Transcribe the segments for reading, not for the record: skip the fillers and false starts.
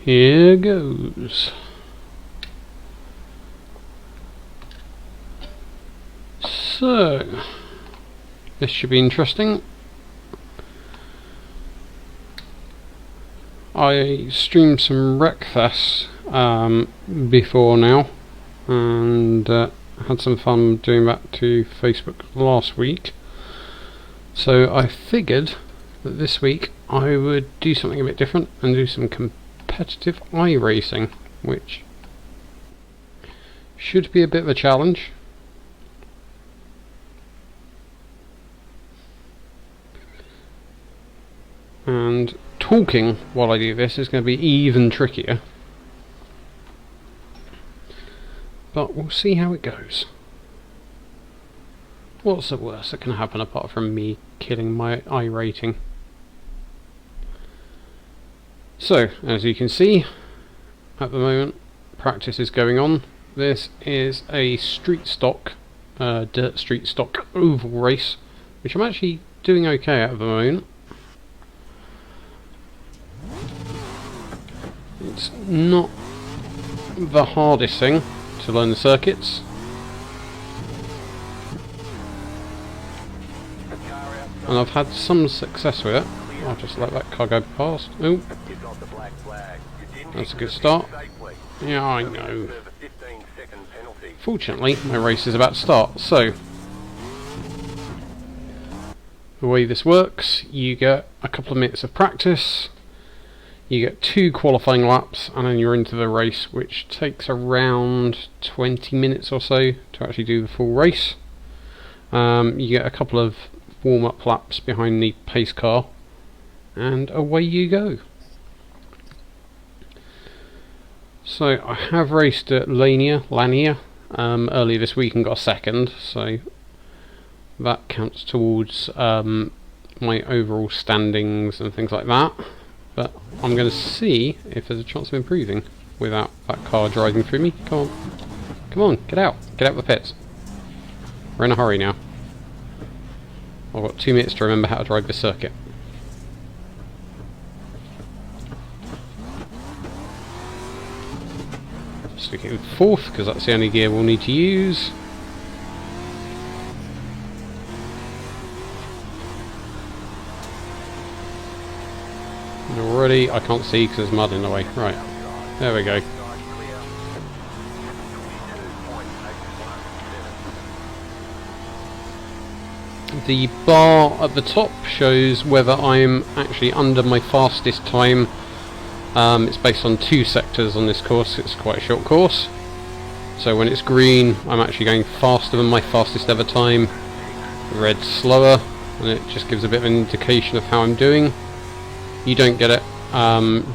Here goes. So, this should be interesting. I streamed some Wreckfest before now, and had some fun doing that to Facebook last week. So I figured that this week I would do something a bit different and do some competitive iRacing, which should be a bit of a challenge. And talking while I do this is going to be even trickier. But we'll see how it goes. What's the worst that can happen apart from me killing my iRating? So, as you can see, at the moment, practice is going on. This is a street stock, dirt street stock oval race, which I'm actually doing okay at the moment. It's not the hardest thing to learn the circuits. And I've had some success with it. I'll just let that car go past. Oh, that's a good start. Yeah, I know. Fortunately, my race is about to start. So, the way this works, you get a couple of minutes of practice. You get 2 qualifying laps, and then you're into the race, which takes around 20 minutes or so to actually do the full race. You get a couple of warm-up laps behind the pace car, and away you go. So I have raced at Lania earlier this week and got a second, so that counts towards my overall standings and things like that. But I'm going to see if there's a chance of improving without that car driving through me. Come on. Come on, get out. Get out of the pits. We're in a hurry now. I've got 2 minutes to remember how to drive this circuit. Stick it with 4th, because that's the only gear we'll need to use. Already, I can't see because there's mud in the way. Right, there we go. The bar at the top shows whether I'm actually under my fastest time. It's based on 2 sectors on this course. It's quite a short course. So when it's green, I'm actually going faster than my fastest ever time. Red, slower, and it just gives a bit of an indication of how I'm doing. You don't get it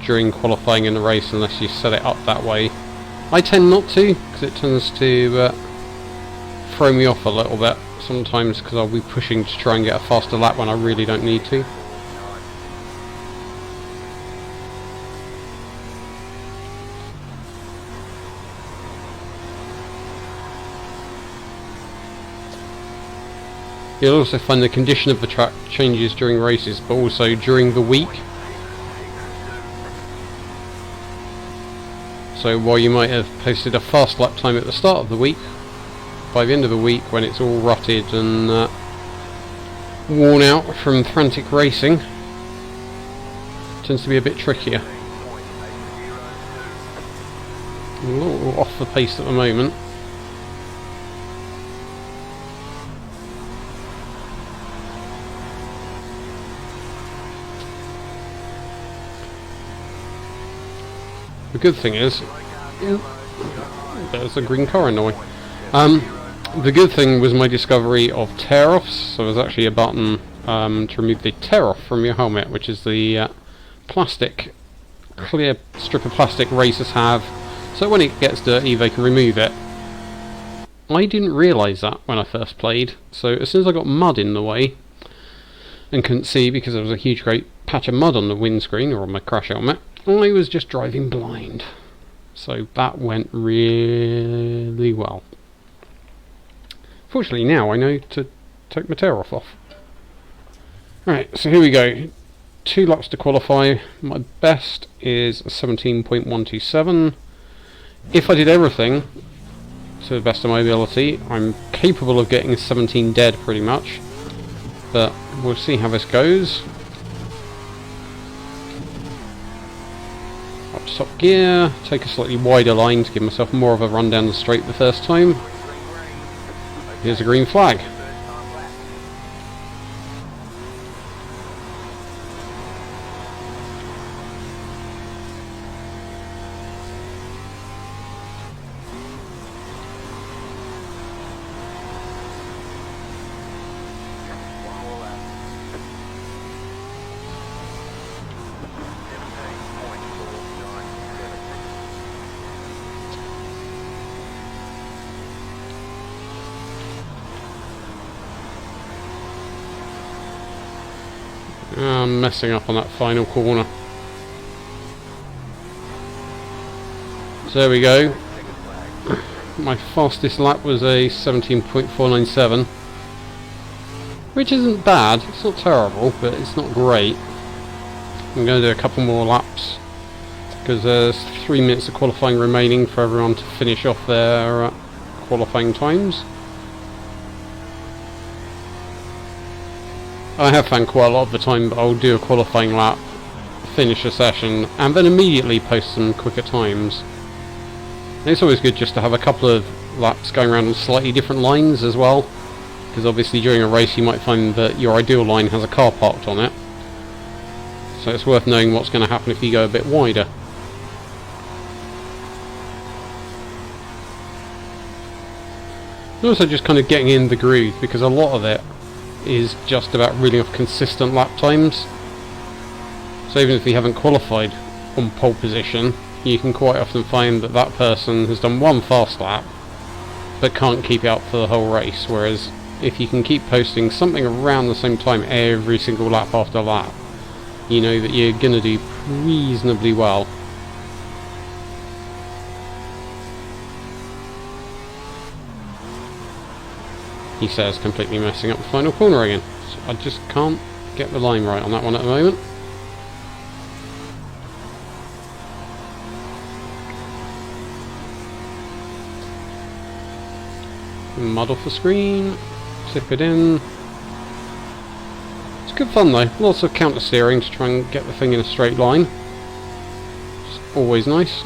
during qualifying in the race unless you set it up that way. I tend not to, because it tends to throw me off a little bit sometimes, because I'll be pushing to try and get a faster lap when I really don't need to. You'll also find the condition of the track changes during races, but also during the week. So while you might have posted a fast lap time at the start of the week, by the end of the week, when it's all rutted and worn out from frantic racing, it tends to be a bit trickier. I'm a little off the pace at the moment. The good thing is, there's a green car in the way. The good thing was my discovery of tear-offs. So there's actually a button to remove the tear-off from your helmet, which is the plastic, clear strip of plastic racers have, so when it gets dirty they can remove it. I didn't realise that when I first played, so as soon as I got mud in the way and couldn't see because there was a huge great patch of mud on the windscreen or on my crash helmet, I was just driving blind. So that went really well. Fortunately now I know to take my tear off. Right, so here we go. 2 laps to qualify. My best is 17.127. If I did everything to the best of my ability, I'm capable of getting 17 dead pretty much, but we'll see how this goes. Up to top gear, take a slightly wider line to give myself more of a run down the straight the first time. Here's a green flag. I'm messing up on that final corner. So there we go. My fastest lap was a 17.497, which isn't bad. It's not terrible, but it's not great. I'm going to do a couple more laps because there's 3 minutes of qualifying remaining for everyone to finish off their qualifying times. I have found quite a lot of the time that I'll do a qualifying lap, finish a session, and then immediately post some quicker times. And it's always good just to have a couple of laps going around on slightly different lines as well, because obviously during a race you might find that your ideal line has a car parked on it, so it's worth knowing what's going to happen if you go a bit wider. And also just kind of getting in the groove, because a lot of it is just about reeling off consistent lap times. So even if you haven't qualified on pole position, you can quite often find that that person has done one fast lap but can't keep it up for the whole race, whereas if you can keep posting something around the same time every single lap after lap, you know that you're going to do reasonably well. He says, completely messing up the final corner again. So I just can't get the line right on that one at the moment. Mud off the screen, zip it in. It's good fun though, lots of counter steering to try and get the thing in a straight line. It's always nice.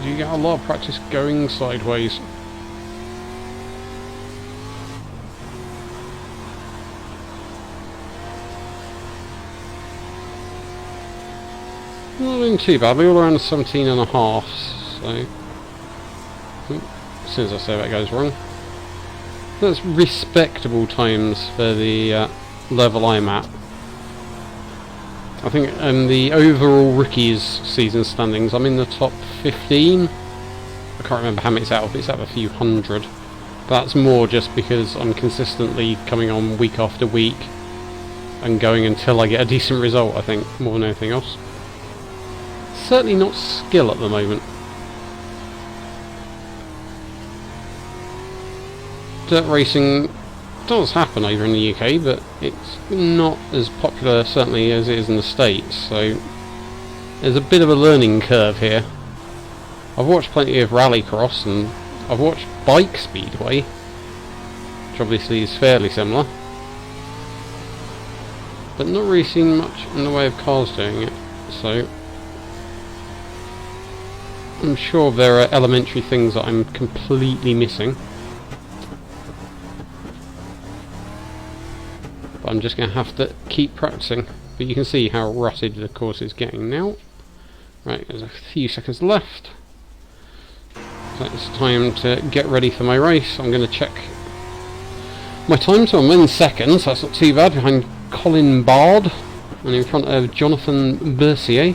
You get a lot of practice going sideways. Not doing too badly, all around 17.5, so as soon as I say that goes wrong. That's respectable times for the level I'm at. I think the overall rookies season standings, I'm in the top 15. I can't remember how many it's out of, it's out of a few hundred. But that's more just because I'm consistently coming on week after week and going until I get a decent result, I think, more than anything else. Certainly not skill at the moment. Dirt racing does happen over in the UK, but it's not as popular certainly as it is in the States, so there's a bit of a learning curve here. I've watched plenty of rallycross and I've watched bike speedway, which obviously is fairly similar, but not really seen much in the way of cars doing it, so I'm sure there are elementary things that I'm completely missing. I'm just going to have to keep practicing, but you can see how rutted the course is getting now. Right, there's a few seconds left, so it's time to get ready for my race. I'm going to check my time, so I'm in seconds, that's not too bad, behind Colin Bard and in front of Jonathan Bercier.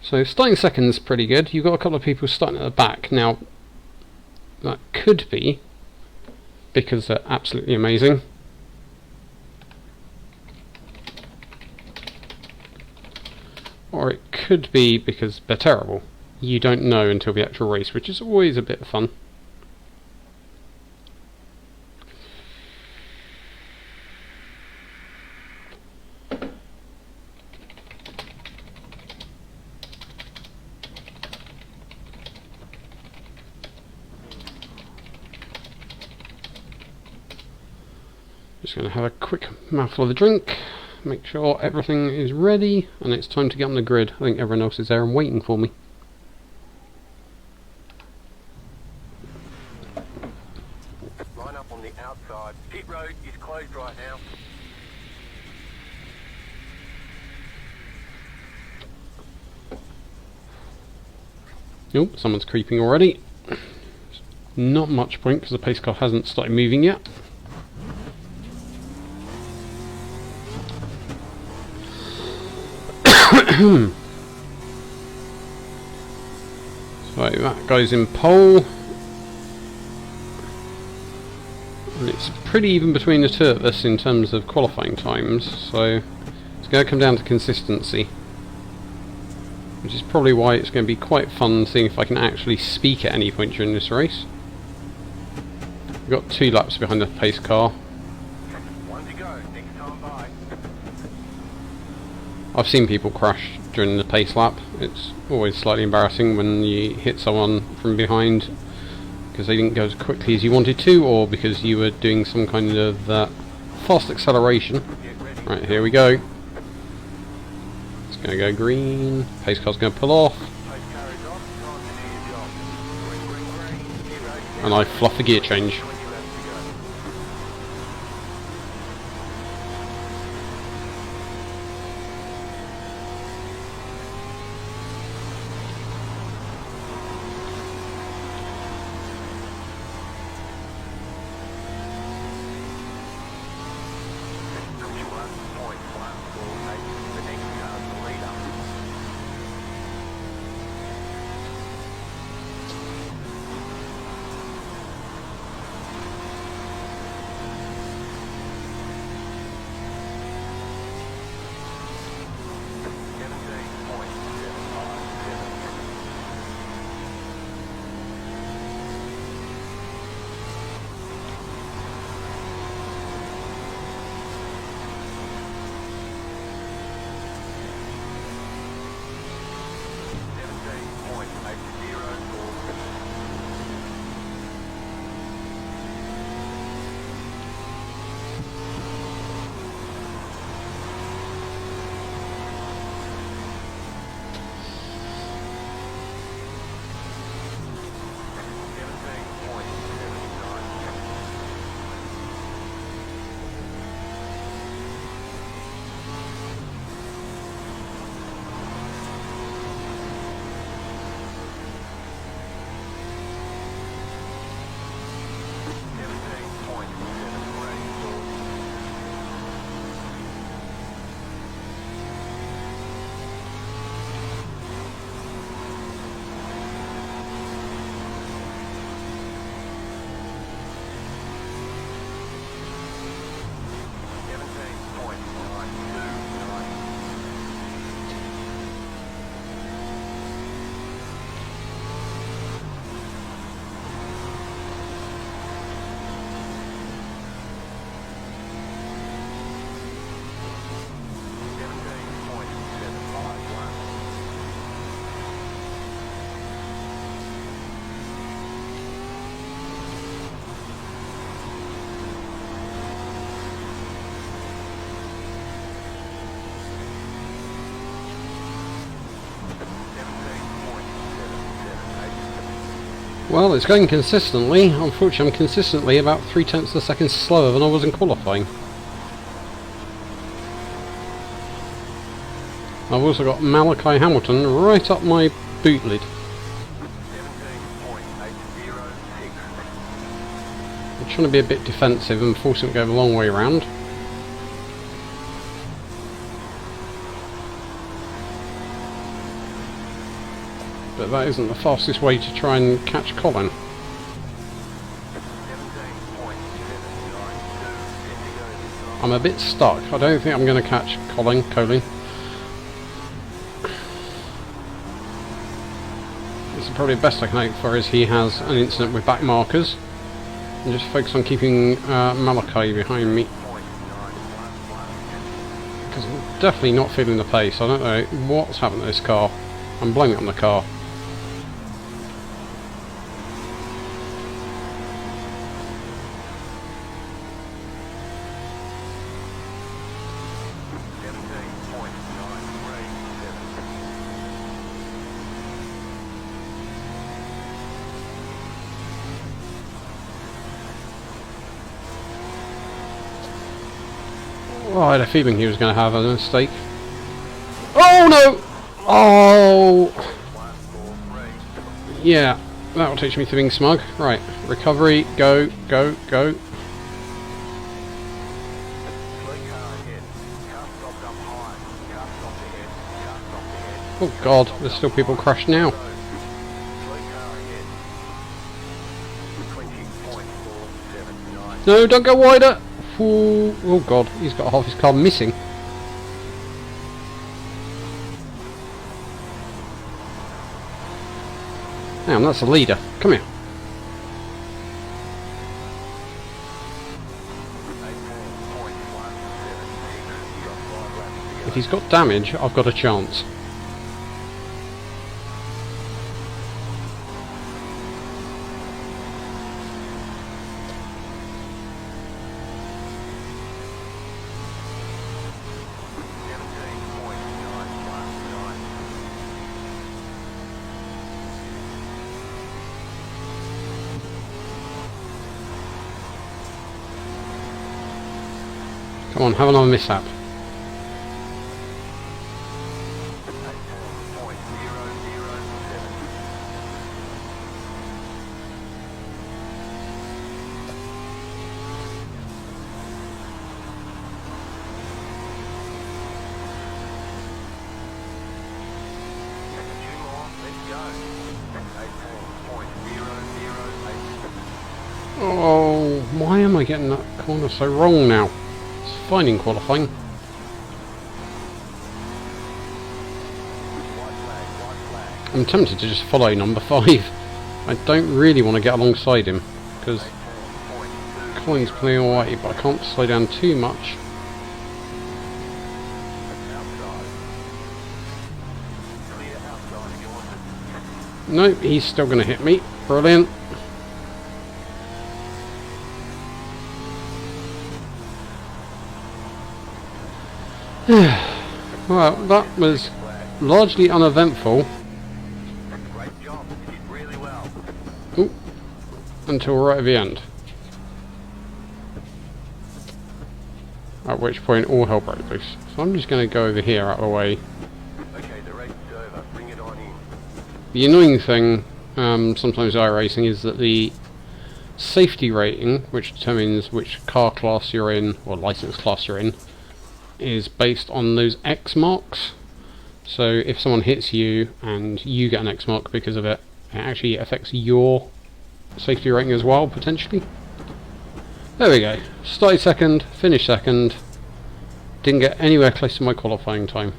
So starting second's pretty good. You've got a couple of people starting at the back. Now that could be because they're absolutely amazing. or it could be because they're terrible. You don't know until the actual race, which is always a bit of fun. Just going to have a quick mouthful of the drink, make sure everything is ready, and it's time to get on the grid. I think everyone else is there and waiting for me. Line up on the outside. Pit road is closed right now. Oh, someone's creeping already. Not much point because the pace car hasn't started moving yet. So that guy's in pole, and it's pretty even between the two of us in terms of qualifying times, so it's going to come down to consistency, which is probably why it's going to be quite fun seeing if I can actually speak at any point during this race. We've got 2 laps behind the pace car. One to go. Next time by. I've seen people crash during the pace lap. It's always slightly embarrassing when you hit someone from behind because they didn't go as quickly as you wanted to, or because you were doing some kind of fast acceleration. Right, here we go. It's going to go green. Pace car's going to pull off. And I fluff the gear change. Well, it's going consistently. Unfortunately, I'm consistently about 0.3 of a second slower than I was in qualifying. I've also got Malachi Hamilton right up my boot lid. I'm trying to be a bit defensive and force him to go the long way around. But that isn't the fastest way to try and catch Colin. I'm a bit stuck. I don't think I'm going to catch Colin. This is probably the best I can hope for, is he has an incident with back markers. And just focus on keeping Malachi behind me. Because I'm definitely not feeling the pace. I don't know what's happened to this car. I'm blaming it on the car. Oh, I had a feeling he was going to have a mistake. Oh no! Oh! Yeah, that'll teach me to being smug. Right, recovery, go, go, go. Oh god, there's still people crashed now. No, don't go wider! Oh god, he's got half his car missing. Damn, that's the leader. Come here. If he's got damage, I've got a chance. Come on, have another mishap. Oh, why am I getting that corner so wrong now? It's fine in qualifying. I'm tempted to just follow number 5. I don't really want to get alongside him, because Colin's playing alright, but I can't slow down too much. Nope, he's still going to hit me. Brilliant. Well, that was largely uneventful. Ooh, until right at the end. At which point all hell broke loose. So I'm just going to go over here out of the way. The annoying thing sometimes iRacing is that the safety rating, which determines which car class you're in, or license class you're in, is based on those X marks. So if someone hits you and you get an X mark because of it, it actually affects your safety rating as well, potentially. There we go. Started second, finished second. Didn't get anywhere close to my qualifying time.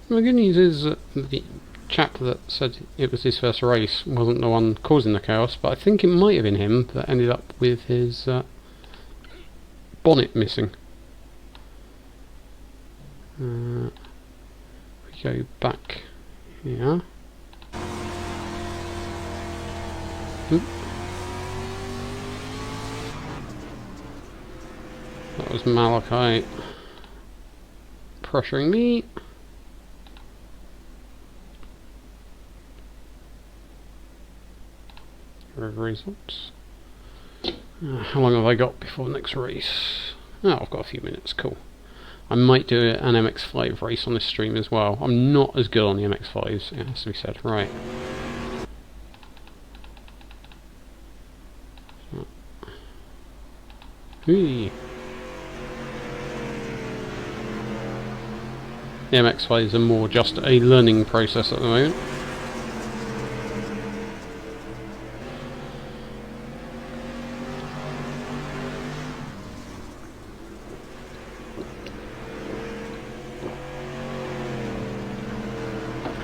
The good news is that the chap that said it was his first race wasn't the one causing the chaos, but I think it might have been him that ended up with his bonnet missing. We go back here. Oop. That was Malachi pressuring me. Results. How long have I got before the next race? Oh, I've got a few minutes, cool. I might do an MX-5 race on this stream as well. I'm not as good on the MX-5s, it has to be said. Right. Whee. The MX-5s are more just a learning process at the moment.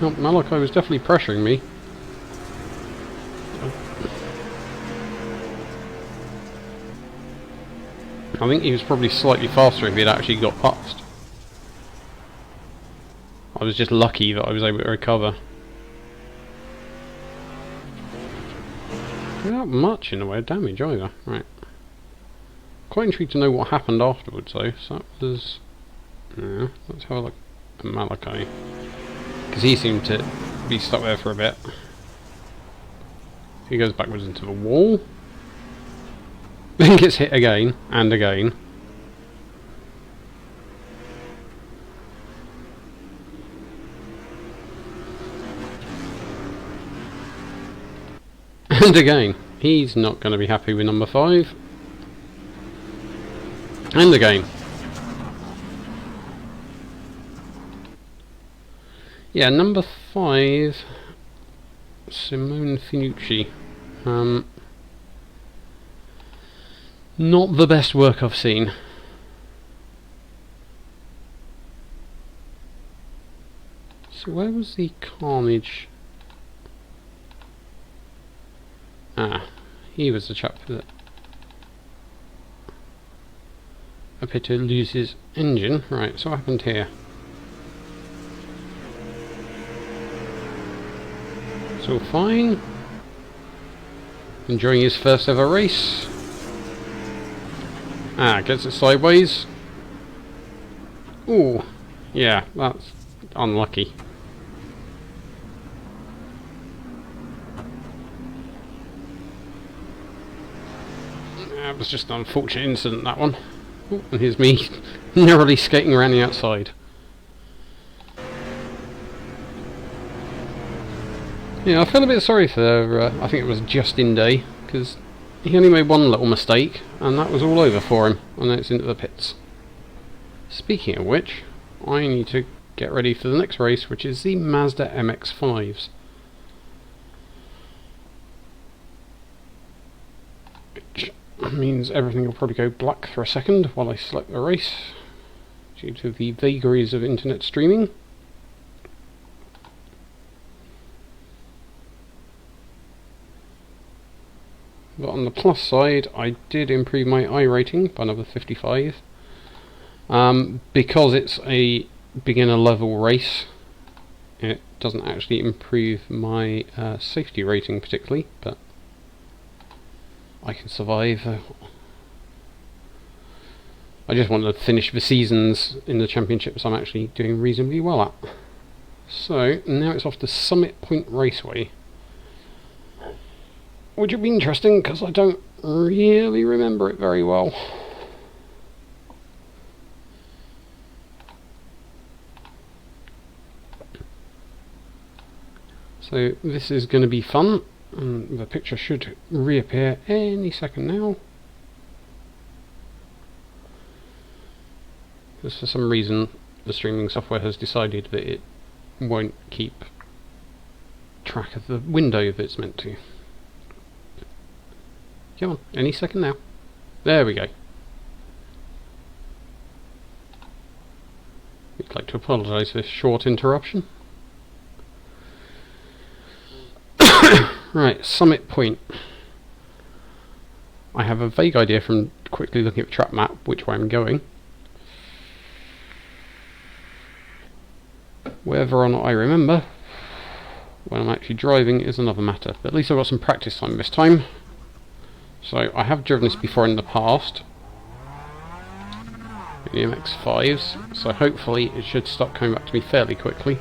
Oh, Malachi was definitely pressuring me. I think he was probably slightly faster if he had actually got past. I was just lucky that I was able to recover. Not much in the way of damage either. Right. Quite intrigued to know what happened afterwards though. So that was... yeah, let's have a look at Malachi. Because he seemed to be stuck there for a bit. He goes backwards into the wall. Then gets hit again and again. And again. He's not going to be happy with number 5. And again. Yeah, number 5, Simone Finucci. Not the best work I've seen. So where was the carnage? Ah, he was the chap that appeared to lose his engine. Right, so what happened here? It's all fine. Enjoying his first ever race. Ah, gets it sideways. Ooh, yeah, that's unlucky. That was just an unfortunate incident, that one. Ooh, and here's me narrowly skating around the outside. Yeah, I feel a bit sorry for, I think it was Justin Day, because he only made one little mistake, and that was all over for him, and then it's into the pits. Speaking of which, I need to get ready for the next race, which is the Mazda MX-5s. Which means everything will probably go black for a second while I select the race, due to the vagaries of internet streaming. But on the plus side, I did improve my iRating by another 55. Because it's a beginner level race, it doesn't actually improve my safety rating particularly, but I can survive. I just want to finish the seasons in the championships I'm actually doing reasonably well at. So now it's off to Summit Point Raceway, which would be interesting because I don't really remember it very well. So this is going to be fun, and the picture should reappear any second now. Because for some reason the streaming software has decided that it won't keep track of the window that it's meant to. Come on, any second now. There we go. I'd like to apologise for this short interruption. Right, Summit Point. I have a vague idea from quickly looking at the track map which way I'm going. Whether or not I remember when I'm actually driving is another matter, but at least I've got some practice time this time. So I have driven this before in the past, in the MX-5s, so hopefully it should start coming back to me fairly quickly.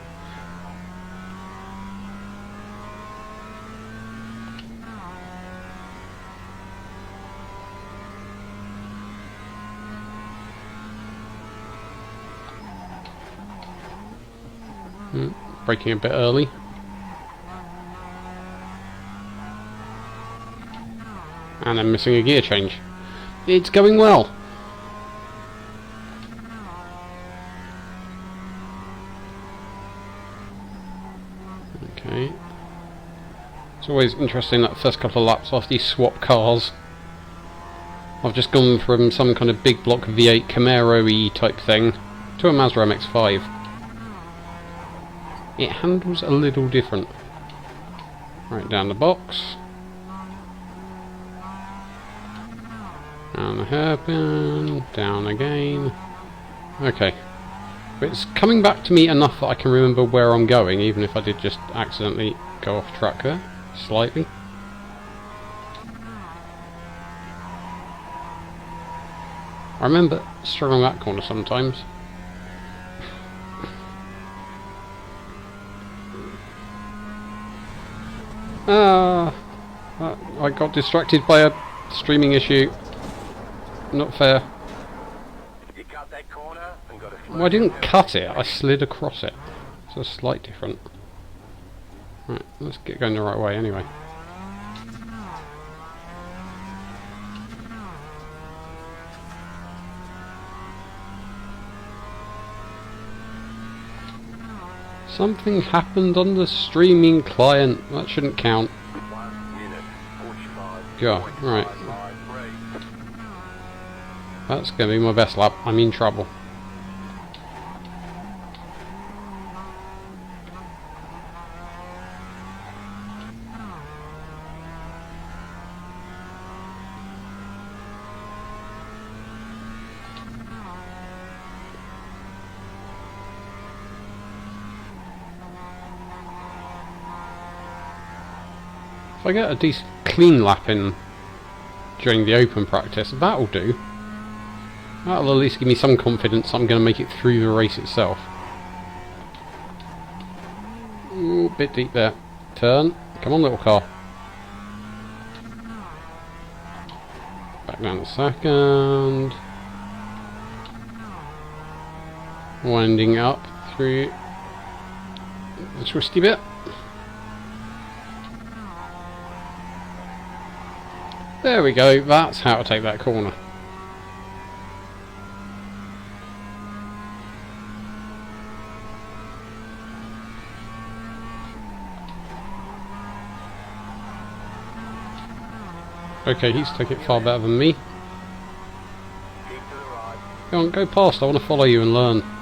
Braking a bit early. And I'm missing a gear change. It's going well. Okay. It's always interesting that first couple of laps after you swap cars. I've just gone from some kind of big block V8 Camaro-y type thing to a Mazda MX-5. it handles a little different. Right, down the box. Down the hairpin, down again. Okay. But it's coming back to me enough that I can remember where I'm going, even if I did just accidentally go off track there, slightly. I remember struggling that corner sometimes. I got distracted by a streaming issue. Not fair. You cut that corner and got a Well, I didn't cut it, I slid across it. It's a slight different. Right, let's get going the right way anyway. Something happened on the streaming client. That shouldn't count. 1 minute 45. Go, right. That's going to be my best lap. I'm in trouble. If I get a decent clean lap in during the open practice, that'll do. That'll at least give me some confidence I'm going to make it through the race itself. Ooh, bit deep there. Turn. Come on, little car. Back down a second. Winding up through the twisty bit. There we go, that's how to take that corner. Okay, he's taking it far better than me. Keep to the right. Go on, go past, I want to follow you and learn. Still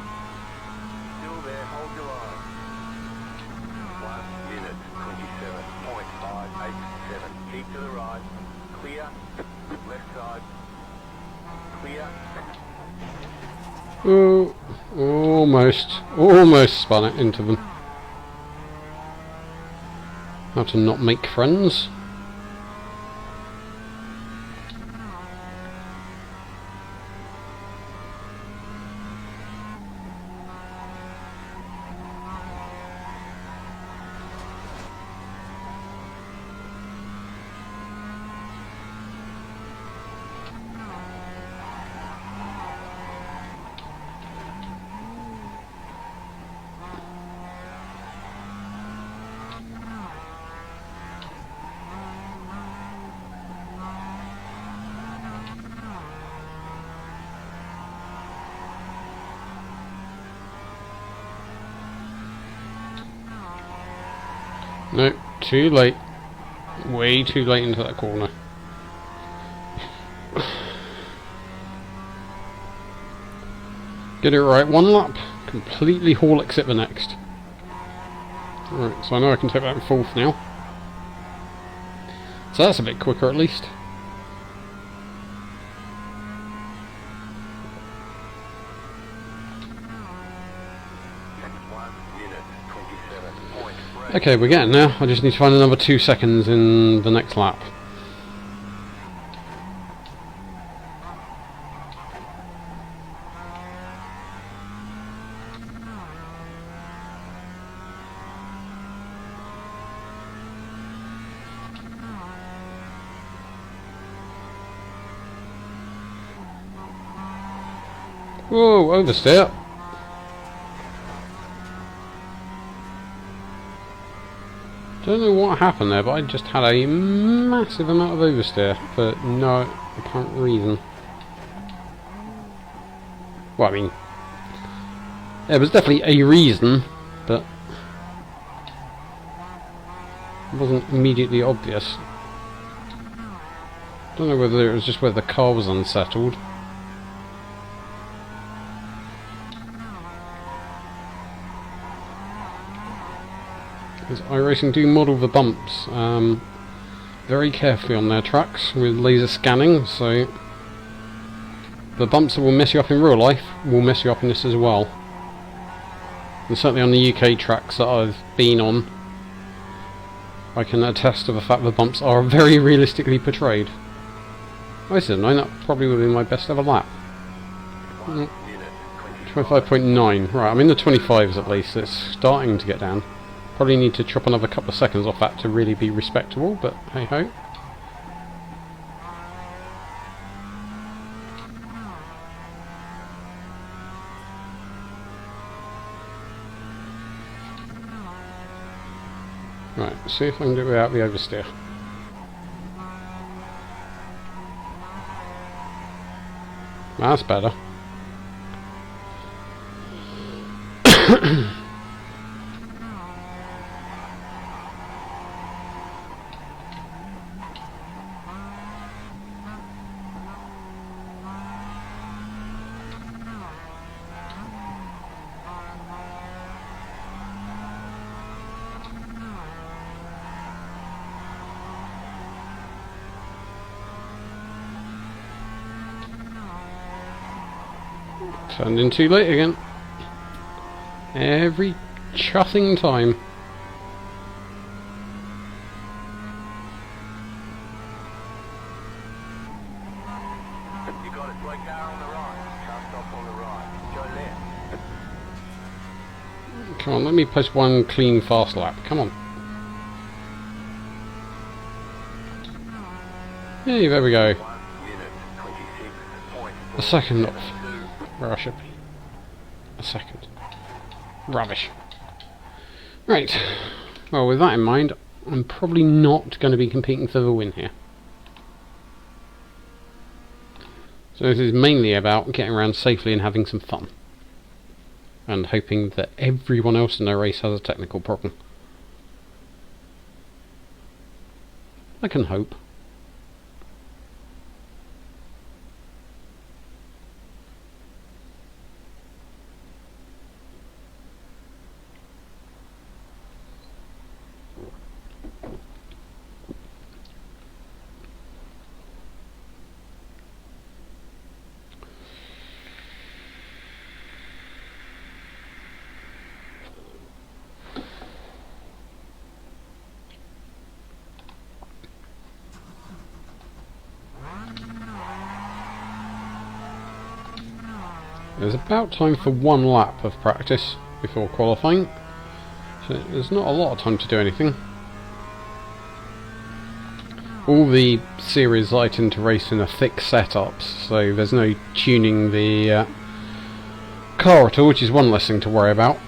there, hold your line. 1 minute 27.587. Keep to the right. Clear. Left side. Clear. Oh, almost spun it into them. How to not make friends. No, too late. Way too late into that corner. Get it right, one lap. Completely haul except the next. Alright, so I know I can take that in fourth now. So that's a bit quicker at least. Okay, we're getting there. I just need to find another 2 seconds in the next lap. Whoa, oversteer. Don't know what happened there, but I just had a massive amount of oversteer for no apparent reason. Well, I mean, there was definitely a reason, but it wasn't immediately obvious. Don't know whether it was just where the car was unsettled. because iRacing do model the bumps very carefully on their tracks with laser scanning, so the bumps that will mess you up in real life will mess you up in this as well. And certainly on the UK tracks that I've been on, I can attest to the fact the bumps are very realistically portrayed. I said 9, that probably would have been my best ever lap. 25.9, right, I'm in the 25s at least, it's starting to get down. Probably need to chop another couple of seconds off that to really be respectable, but hey ho. Right, see if I can do it without the oversteer. That's better. Turned in too late again. Every chuffing time. You got it, right car on the right. Car stop on the right. Go left. Come on, let me post one clean fast lap. Come on. Hey, there we go. 1 minute 26.4. A second off. Where I should be. A second. Rubbish. Right. Well, with that in mind, I'm probably not going to be competing for the win here. So this is mainly about getting around safely and having some fun. And hoping that everyone else in the race has a technical problem. I can hope. There's about time for one lap of practice before qualifying, so there's not a lot of time to do anything. All the series I tend to race in are thick setups, so there's no tuning the car at all, which is one less thing to worry about.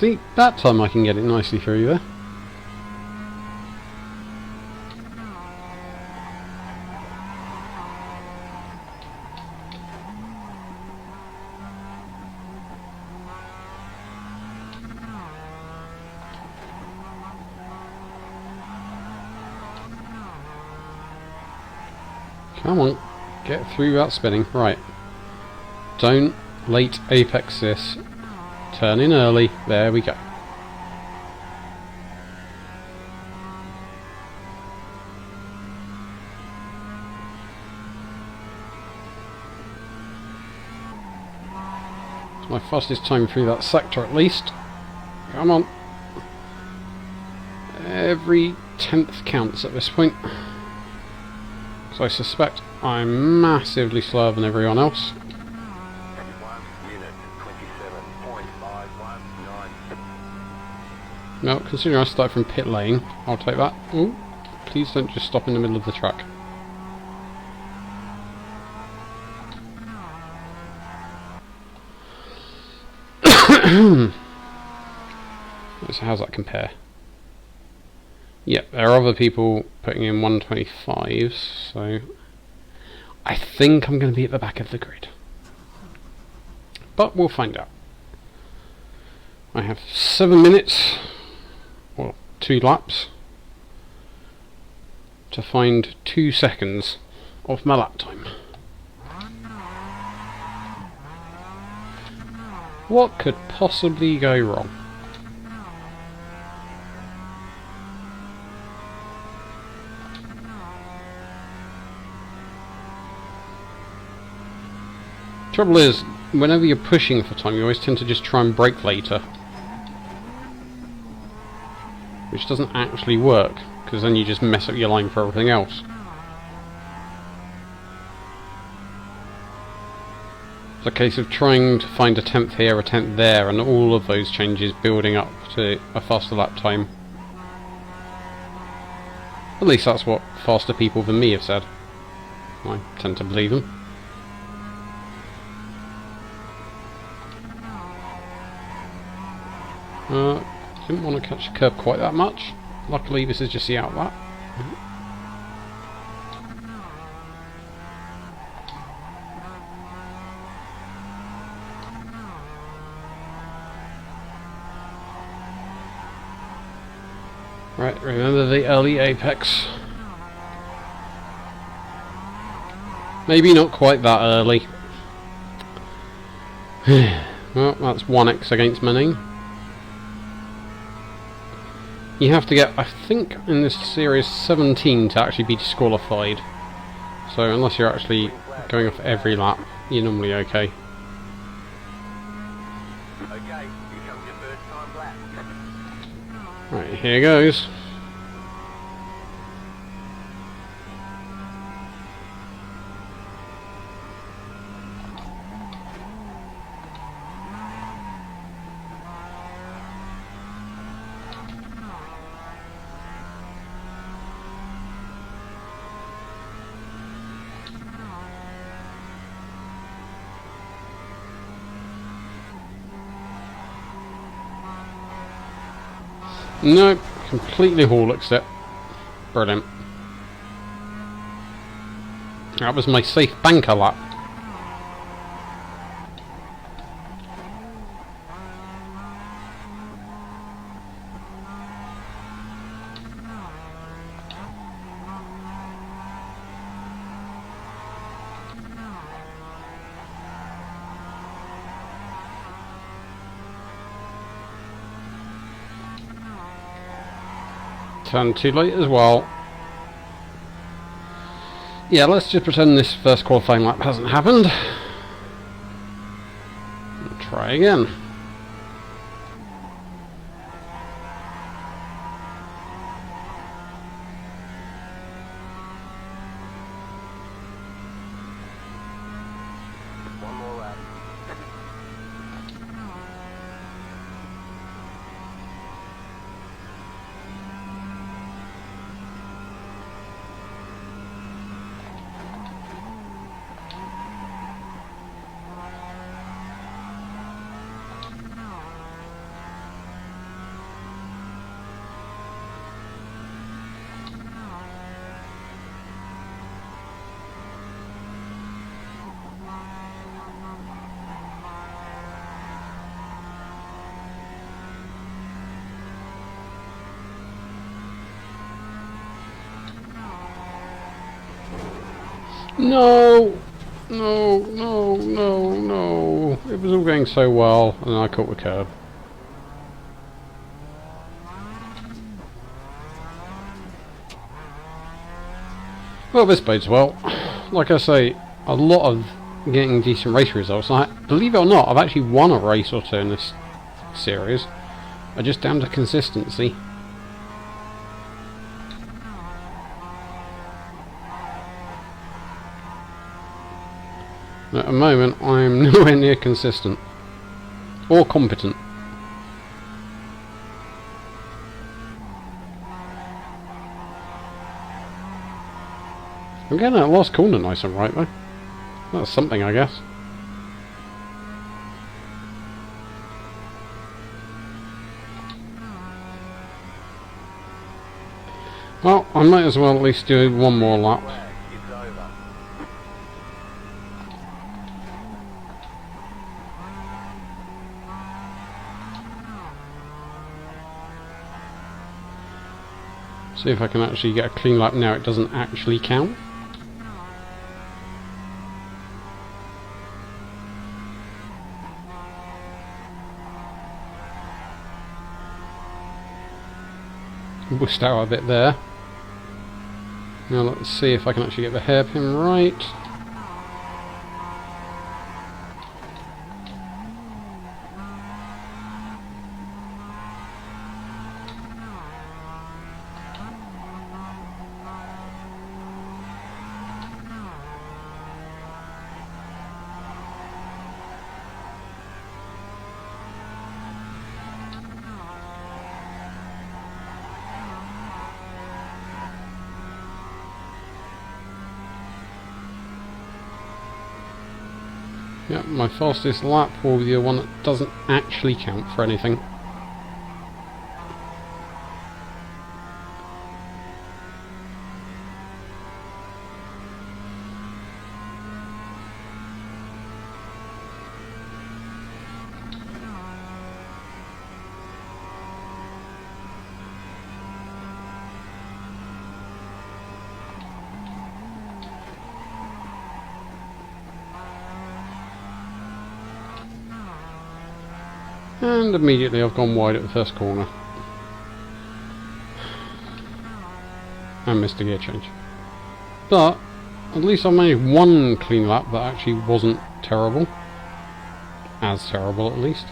See, that time I can get it nicely through there. Come on, get through without spinning. Right. Don't late apex this. Turn in early. There we go. It's my fastest time through that sector at least. Come on. Every 10th counts at this point. So I suspect I'm massively slower than everyone else. 1 minute 27.519. No, considering I started from pit lane, I'll take that. Ooh, please don't just stop in the middle of the track. So how's that compare? Yep, there are other people putting in 125s, so I think I'm going to be at the back of the grid. But we'll find out. I have 7 minutes, or 2 laps, to find 2 seconds of my lap time. What could possibly go wrong? Trouble is, whenever you're pushing for time, you always tend to just try and brake later, which doesn't actually work, because then you just mess up your line for everything else. It's a case of trying to find a 10th here, a 10th there, and all of those changes building up to a faster lap time. At least that's what faster people than me have said. I tend to believe them. Didn't want to catch the curb quite that much. Luckily this is just the outlet. Right, remember the early apex. Maybe not quite that early. Well, that's 1x against my name. You have to get, I think, in this series 17 to actually be disqualified. So unless you're actually going off every lap, you're normally okay. Okay, here comes your first time lap. Right, here goes. No, completely Horlicks it. Brilliant. That was my safe banker lap. Turned too late as well. Yeah, let's just pretend this first qualifying lap hasn't happened. And try again. One more lap. No! No, no, no, no. It was all going so well, and I caught the curb. Well, this bodes well. Like I say, a lot of getting decent race results. I, believe it or not, I've actually won a race or two in this series. I'm just down to consistency. At the moment, I'm nowhere near consistent. Or competent. I'm getting that last corner nice and right though. That's something, I guess. Well, I might as well at least do one more lap. Flag is over. See if I can actually get a clean lap now. It doesn't actually count. Whisked out a bit there. Now let's see if I can actually get the hairpin right. Yep, my fastest lap will be the one that doesn't actually count for anything. And immediately I've gone wide at the first corner. And missed a gear change. But at least I managed one clean lap that actually wasn't terrible. As terrible at least.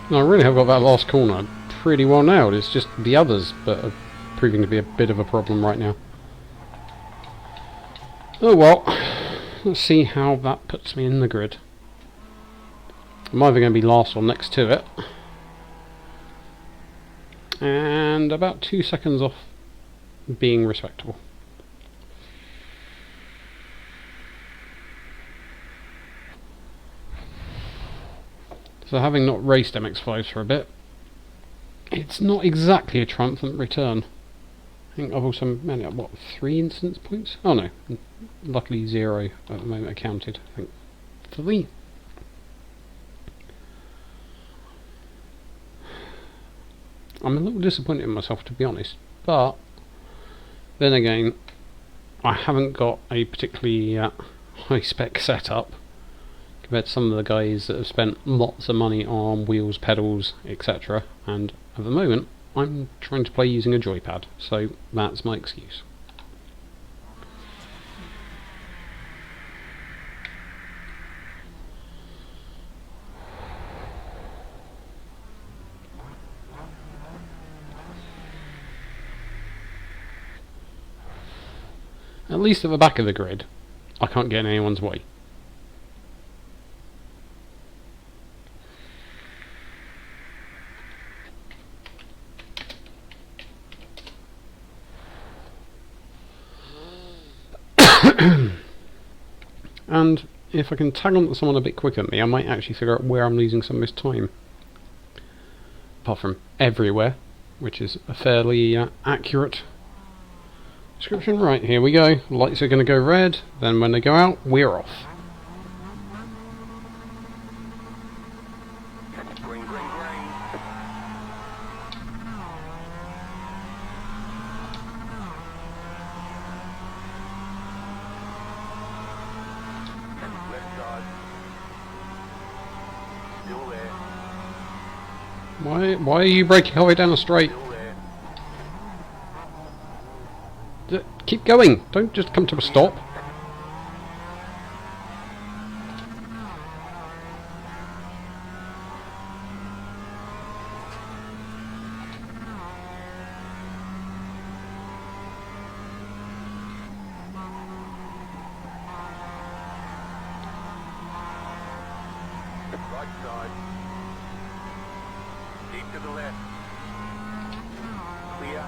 I really have got that last corner pretty well nailed. It's just the others that are proving to be a bit of a problem right now. Oh well, let's see how that puts me in the grid. I'm either going to be last or next to it. And about 2 seconds off being respectable. So having not raced MX-5s for a bit, it's not exactly a triumphant return. I think I've also managed, what, 3 instance points? Oh no, luckily 0 at the moment I counted. I think 3. I'm a little disappointed in myself, to be honest, but then again, I haven't got a particularly high spec setup compared to some of the guys that have spent lots of money on wheels, pedals, etc. And at the moment, I'm trying to play using a joypad, so that's my excuse. At least at the back of the grid, I can't get in anyone's way. And if I can tag on to someone a bit quicker than me, I might actually figure out where I'm losing some of this time. Apart from everywhere, which is a fairly accurate description. Right, here we go. Lights are going to go red, then when they go out, we're off. Green, green, green. Left side. Still there. Why are you braking halfway down the straight? Still there. Keep going. Don't just come to a stop. right side. Keep to the left. Clear.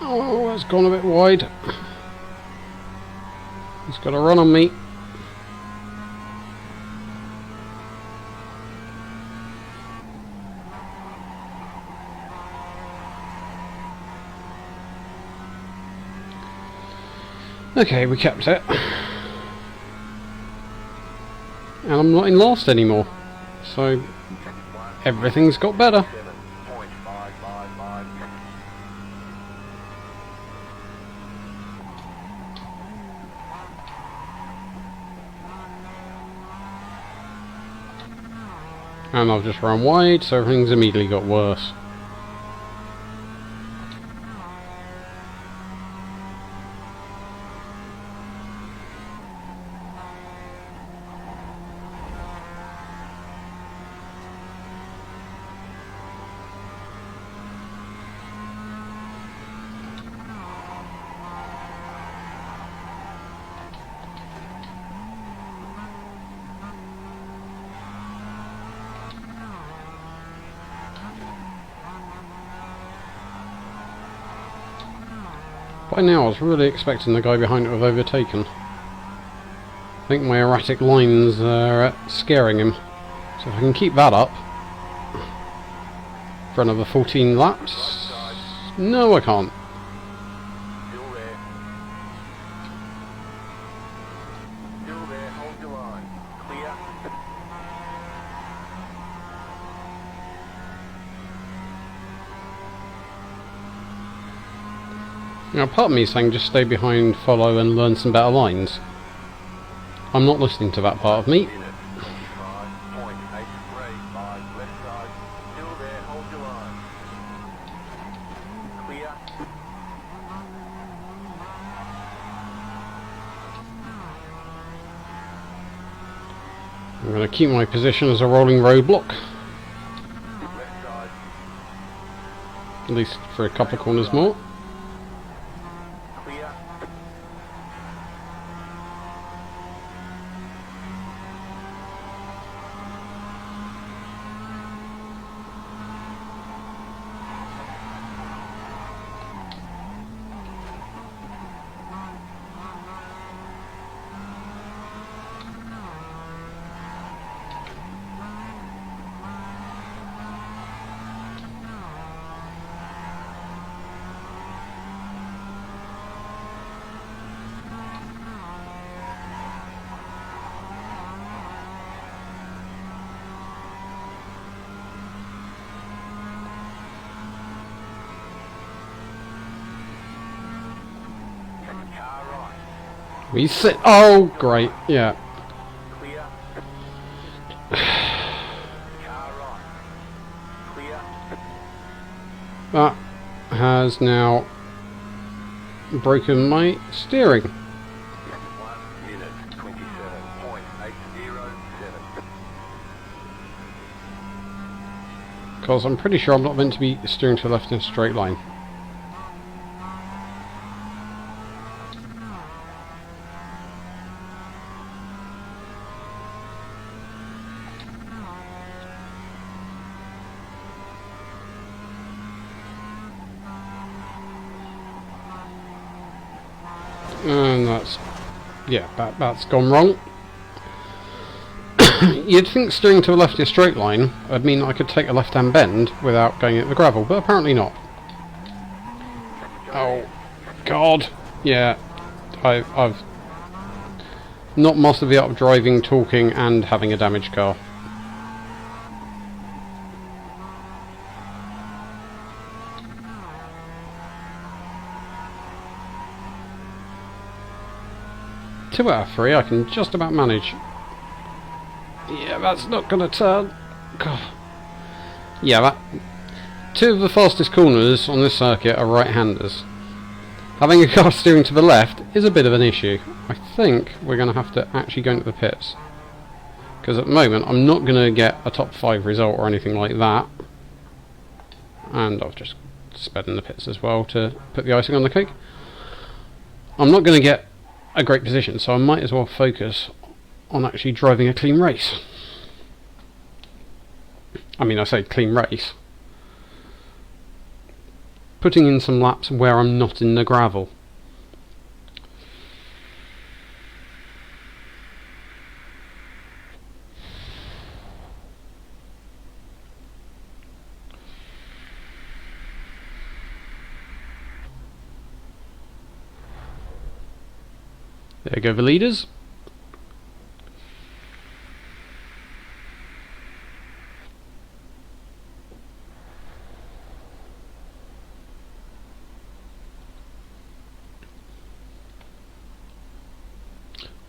Oh, that's gone a bit wide. He's got a run on me. Okay, we kept it. And I'm not in last anymore. So, everything's got better. 7.555. And I've just run wide, so everything's immediately got worse. By now I was really expecting the guy behind it to have overtaken. I think my erratic lines are scaring him. So if I can keep that up for another 14 laps... No, I can't. Still there. Still there. Hold your line. Clear. Now, part of me is saying just stay behind, follow and learn some better lines. I'm not listening to that part of me. 5.835 left side. Still there. Hold your line. Clear. I'm going to keep my position as a rolling roadblock, Left side. at least for a couple of corners more. Clear. Car right. We sit. Oh, great. Yeah. Clear. Car right. Clear. That has now broken my steering. 1 minute 27.807. Because I'm pretty sure I'm not meant to be steering to the left in a straight line. And that's... yeah, that's gone wrong. You'd think steering to the left in a straight line would mean I could take a left-hand bend without going at the gravel, but apparently not. Oh, God. Yeah, I've not mastered the art of driving, talking, and having a damaged car. Two out of three, I can just about manage. Yeah, that's not going to turn. God. Yeah, that two of the fastest corners on this circuit are right-handers. Having a car steering to the left is a bit of an issue. I think we're going to have to actually go into the pits. Because at the moment I'm not going to get a top 5 result or anything like that. And I've just sped in the pits as well to put the icing on the cake. I'm not going to get a great position, so I might as well focus on actually driving a clean race. I mean, I say clean race. Putting in some laps where I'm not in the gravel. There go the leaders.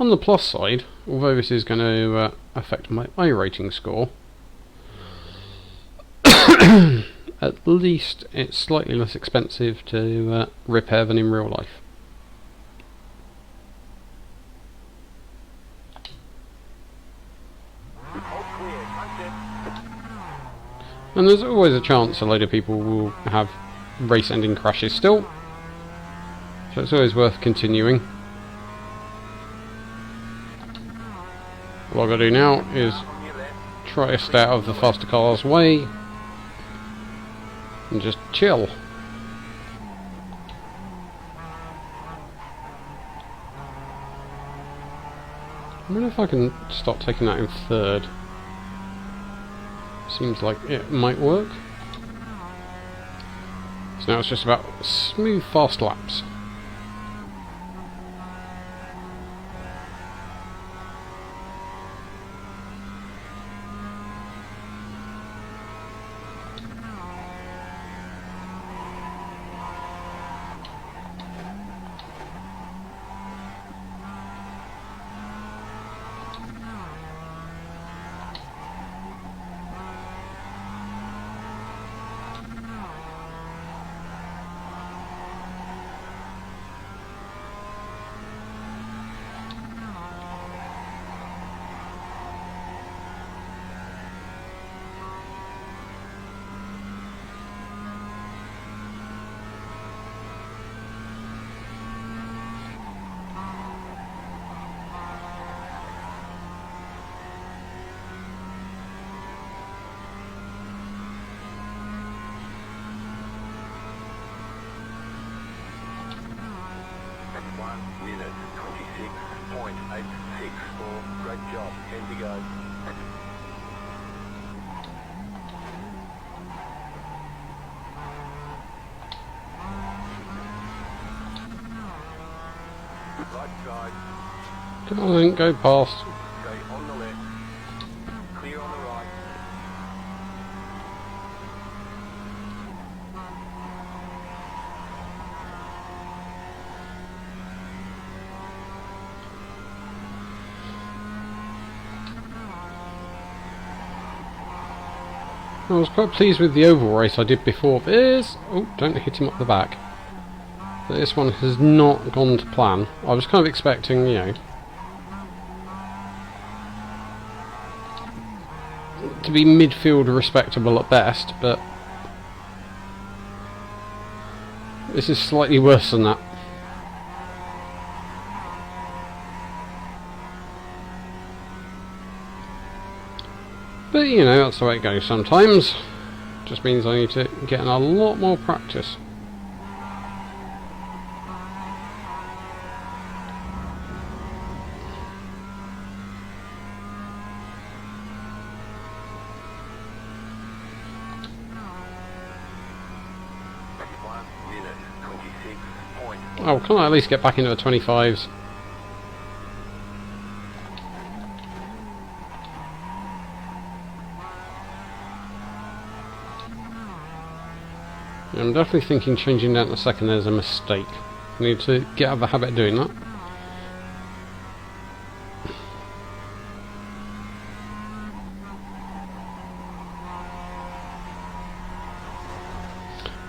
On the plus side, although this is going to affect my iRating score, at least it's slightly less expensive to repair than in real life. And there's always a chance a load of people will have race-ending crashes still, so it's always worth continuing. What I've got to do now is try to stay out of the faster car's way and just chill. I wonder if I can start taking that in third. Seems like it might work. So now it's just about smooth, fast laps. Great job. 10 to go. Right side. Come on, go past. Stay on the left. Clear on the right. I was quite pleased with the oval race I did before this. Oh, don't hit him up the back. But this one has not gone to plan. I was kind of expecting, you know, to be midfield respectable at best, but this is slightly worse than that. But you know, that's the way it goes sometimes. Just means I need to get in a lot more practice. Oh, can I at least get back into the 25s? I'm definitely thinking changing down to second there's a mistake. I need to get out of the habit of doing that.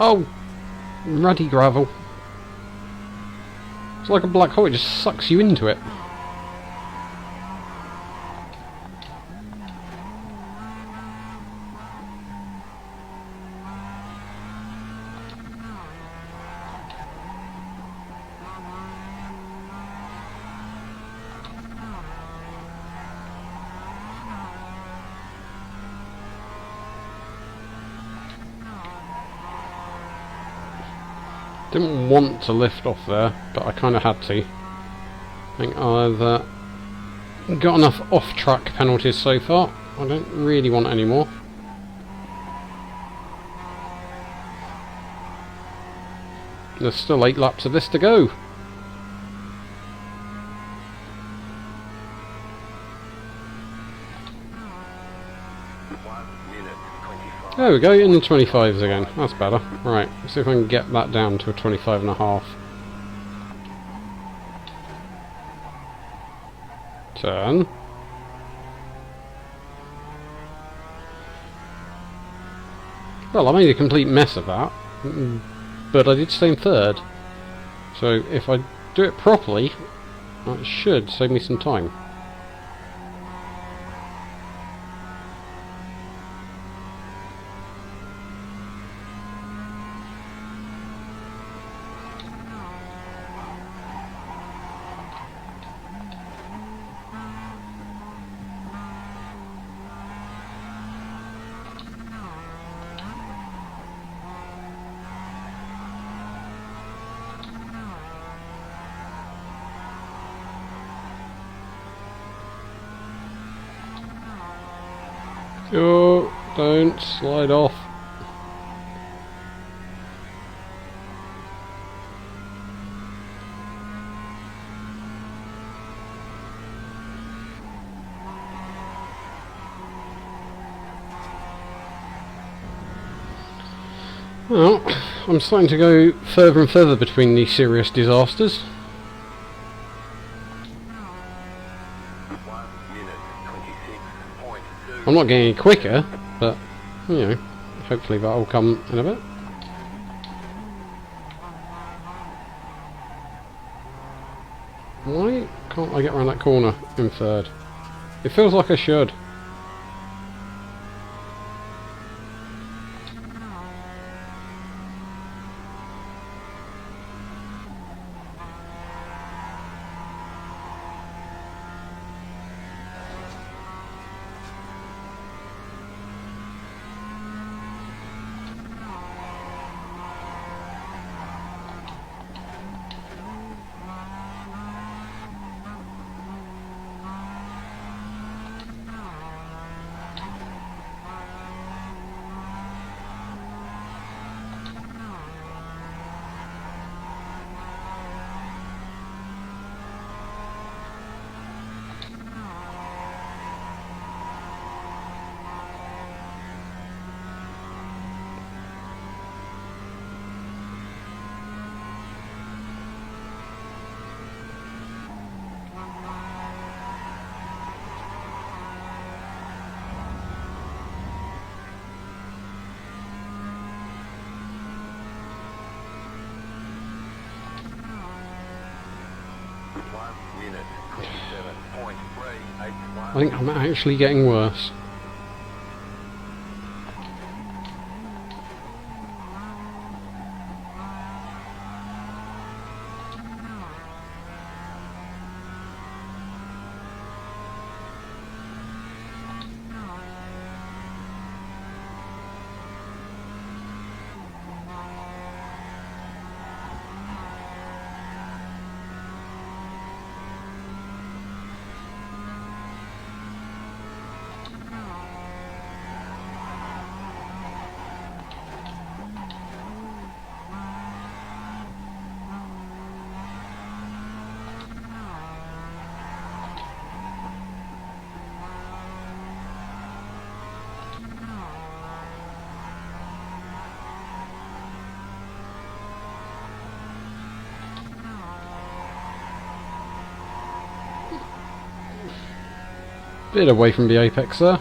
Oh! Ruddy gravel. It's like a black hole, it just sucks you into it. Didn't want to lift off there, but I kind of had to. I think I've got enough off-track penalties so far. I don't really want any more. There's still 8 laps of this to go. There we go, in the 25s again. That's better. Right, let's see if I can get that down to a 25.5. Turn. Well, I made a complete mess of that, but I did stay in third. So if I do it properly, it should save me some time. Oh, don't slide off. Well, I'm starting to go further and further between these serious disasters. 1 minute 26.2. I'm not getting any quicker, but, you know, hopefully that'll come in a bit. Why can't I get around that corner in third? It feels like I should. I think I'm actually getting worse. Bit away from the apex there.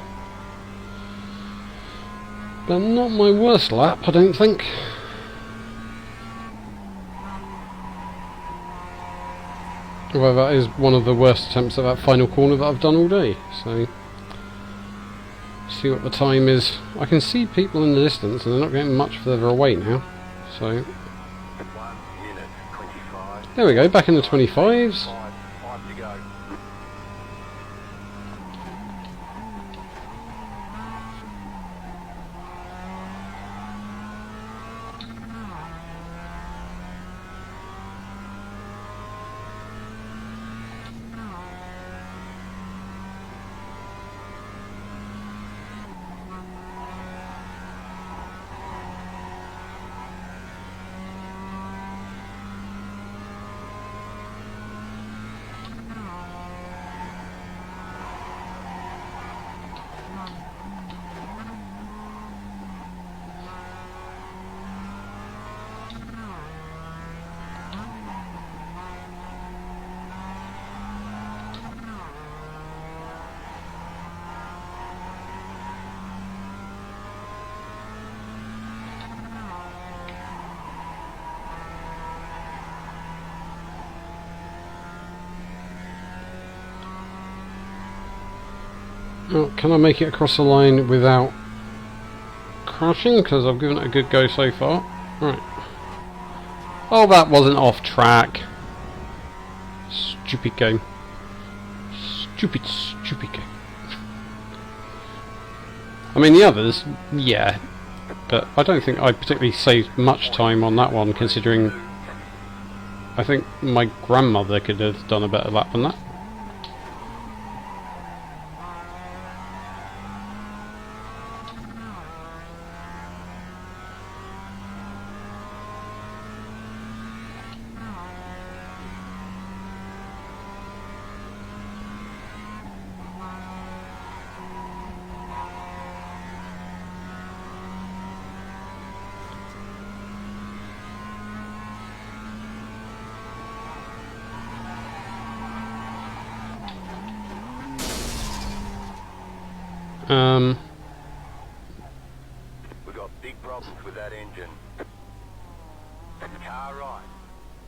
But not my worst lap, I don't think. Well, that is one of the worst attempts at that final corner that I've done all day. So, see what the time is. I can see people in the distance, and they're not getting much further away now. So, 1 minute 25. there we go, back in the 25s. 5 to go. Oh, can I make it across the line without crashing? Because I've given it a good go so far. Right. Oh, that wasn't off track. Stupid game. Stupid game. I mean, the others, yeah. But I don't think I particularly saved much time on that one, considering I think my grandmother could have done a better lap than that. We've got big problems with that engine. Car right.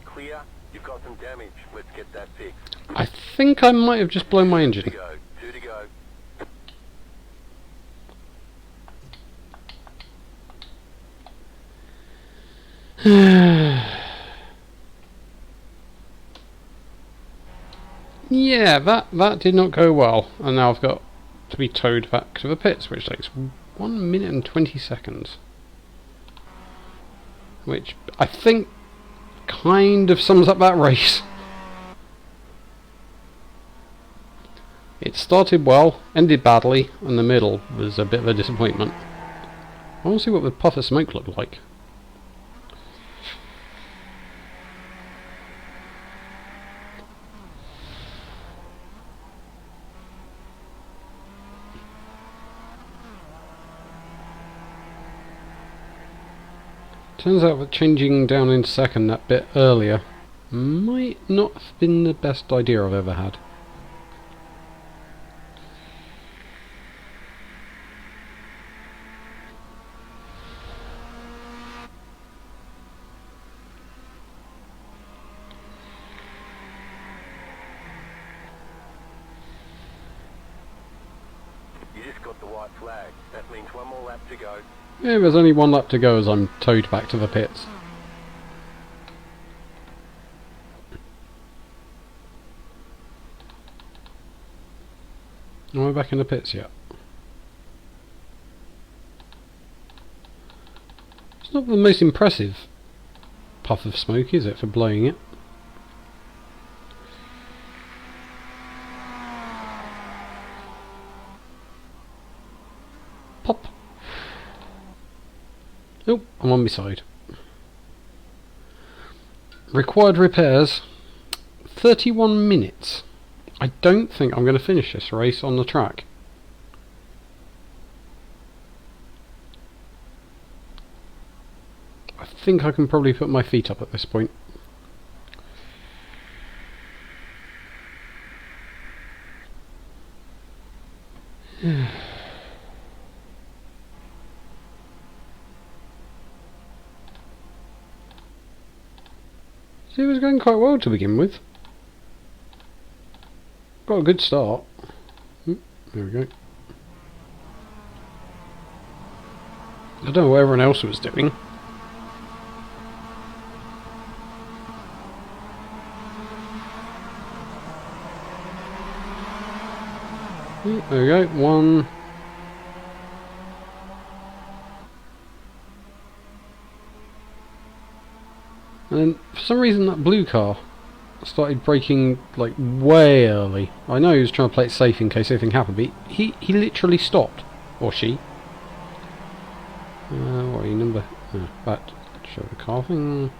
Clear. You've got some damage. Let's get that fixed. I think I might have just blown my 2 engine. to go. 2 to go. Yeah, that did not go well, and now I've got to be towed back to the pits, which takes 1 minute and 20 seconds. Which I think kind of sums up that race. It started well, ended badly, and the middle was a bit of a disappointment. I want to see what the puff of smoke looked like. Turns out that changing down in second that bit earlier might not have been the best idea I've ever had. You just got the white flag. That means 1 more lap to go. Yeah, there's only 1 lap to go as I'm towed back to the pits. Am I back in the pits yet? It's not the most impressive puff of smoke, is it, for blowing it? Pop! Oh, I'm on my side. Required repairs, 31 minutes. I don't think I'm going to finish this race on the track. I think I can probably put my feet up at this point. See, it was going quite well to begin with. Got a good start. There we go. I don't know what everyone else was doing. There we go, one. And then, for some reason, that blue car started braking, like, way early. I know he was trying to play it safe in case anything happened, but he literally stopped. Or she. What are you, number... back, show the car thing.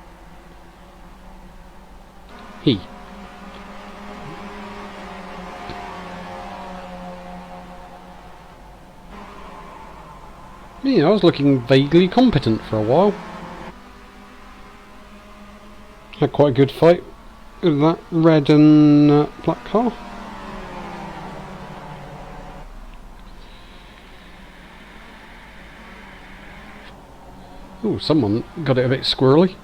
He. Yeah, I was looking vaguely competent for a while. Had quite a good fight with that red and black car. Oh, someone got it a bit squirrely.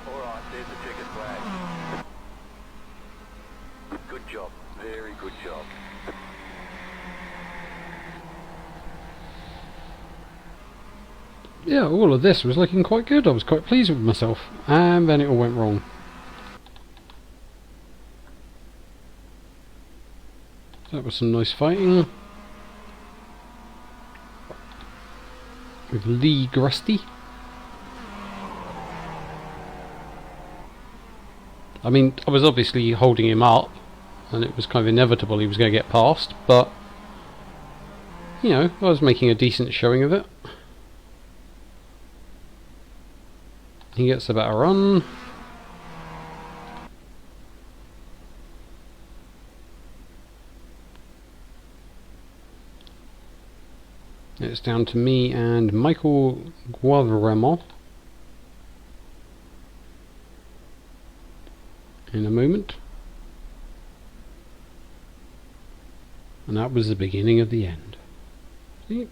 Alright, there's the checkered flag. Good job. Very good job. Yeah, all of this was looking quite good. I was quite pleased with myself. And then it all went wrong. That was some nice fighting. With Lee Grusty. I mean, I was obviously holding him up. And it was kind of inevitable he was going to get past. But, you know, I was making a decent showing of it. He gets a better run. It's down to me and Michael Guavaremo in a moment. And that was the beginning of the end. See?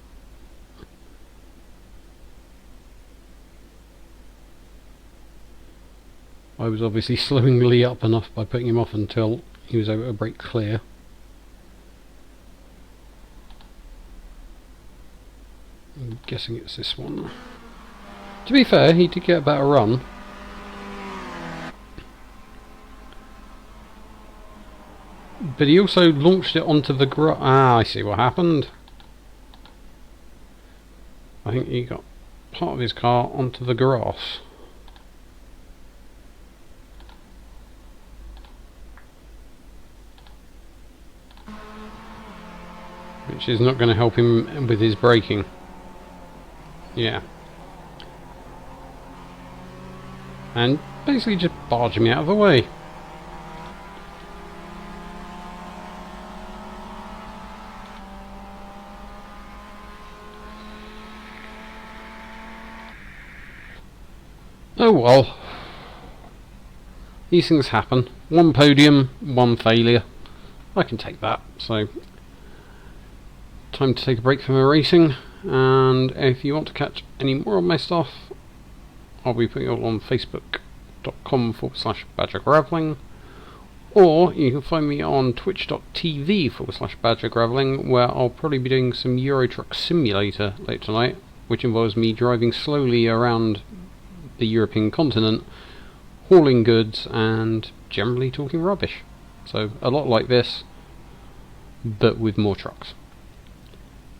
I was obviously slowing Lee up enough by putting him off until he was able to break clear. I'm guessing it's this one. To be fair, he did get a better run. But he also launched it onto the grass. Ah, I see what happened. I think he got part of his car onto the grass. Which is not going to help him with his braking. Yeah. And basically just barging me out of the way. Oh well. These things happen. One podium, one failure. I can take that, so... Time to take a break from the racing, and if you want to catch any more of my stuff, I'll be putting it all on facebook.com/badgergraveling, or you can find me on twitch.tv/badgergraveling, where I'll probably be doing some Euro Truck Simulator later tonight, which involves me driving slowly around the European continent, hauling goods and generally talking rubbish. So a lot like this, but with more trucks.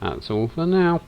That's all for now.